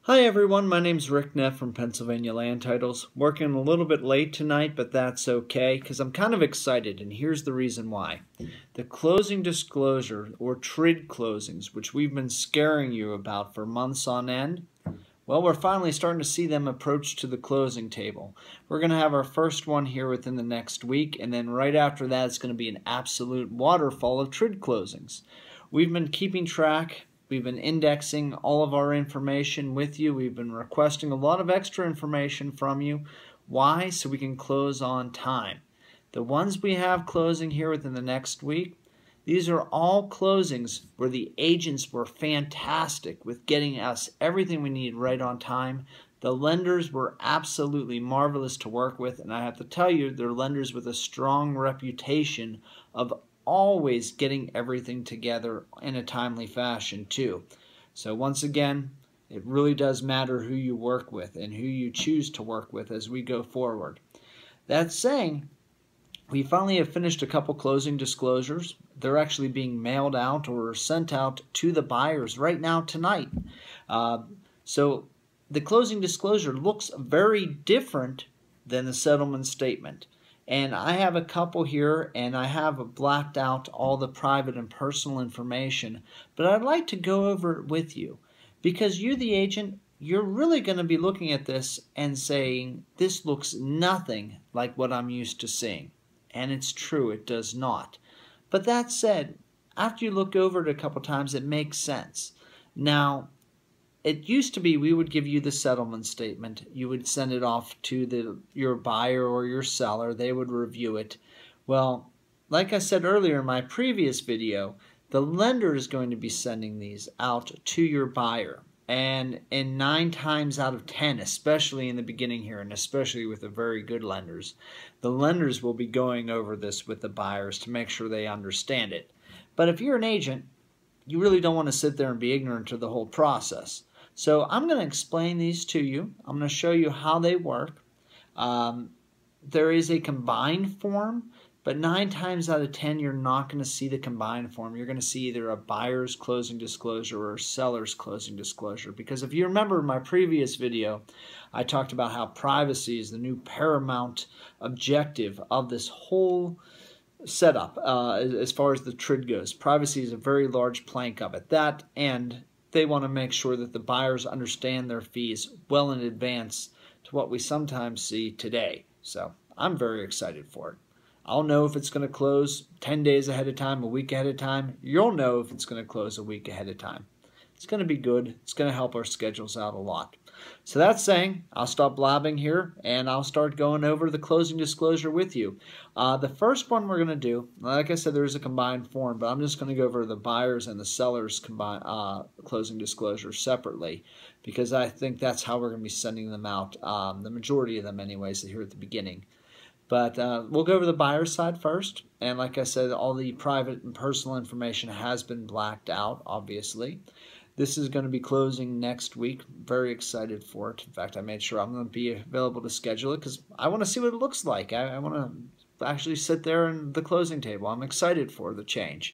Hi everyone, my name's Rick Neff from Pennsylvania Land Titles. Working a little bit late tonight, but that's okay because I'm kind of excited, and here's the reason why. The closing disclosure, or TRID closings, which we've been scaring you about for months on end, well, we're finally starting to see them approach to the closing table. We're going to have our first one here within the next week, and then right after that it's going to be an absolute waterfall of TRID closings. We've been keeping track. We've been indexing all of our information with you. We've been requesting a lot of extra information from you. Why? So we can close on time. The ones we have closing here within the next week, these are all closings where the agents were fantastic with getting us everything we need right on time. The lenders were absolutely marvelous to work with, and I have to tell you, they're lenders with a strong reputation of always getting everything together in a timely fashion too. So once again, it really does matter who you work with and who you choose to work with as we go forward. That saying, we finally have finished a couple closing disclosures. They're actually being mailed out or sent out to the buyers right now tonight. So the closing disclosure looks very different than the settlement statement. And I have a couple here, and I have blacked out all the private and personal information, but I'd like to go over it with you because you, the agent, you're really going to be looking at this and saying, this looks nothing like what I'm used to seeing. And it's true, it does not. But that said, after you look over it a couple times, it makes sense. Now, it used to be we would give you the settlement statement. You would send it off to your buyer or your seller. They would review it. Well, like I said earlier in my previous video, the lender is going to be sending these out to your buyer. And in 9 times out of 10, especially in the beginning here, and especially with the very good lenders, the lenders will be going over this with the buyers to make sure they understand it. But if you're an agent, you really don't want to sit there and be ignorant to the whole process. So I'm going to explain these to you. I'm going to show you how they work. There is a combined form, but 9 times out of 10 you're not going to see the combined form. You're going to see either a buyer's closing disclosure or a seller's closing disclosure. Because if you remember in my previous video, I talked about how privacy is the new paramount objective of this whole setup as far as the TRID goes. Privacy is a very large plank of it. That, and they want to make sure that the buyers understand their fees well in advance to what we sometimes see today. So I'm very excited for it. I'll know if it's going to close 10 days ahead of time, a week ahead of time. You'll know if it's going to close a week ahead of time. It's going to be good. It's going to help our schedules out a lot. So that's saying, I'll stop blabbing here and I'll start going over the closing disclosure with you. The first one we're going to do, like I said, there is a combined form, but I'm just going to go over the buyers and the sellers combined closing disclosure separately because I think that's how we're going to be sending them out, the majority of them anyways, here at the beginning. But we'll go over the buyer's side first. And like I said, all the private and personal information has been blacked out, obviously. This is going to be closing next week. Very excited for it. In fact, I made sure I'm going to be available to schedule it because I want to see what it looks like. I want to actually sit there in the closing table. I'm excited for the change.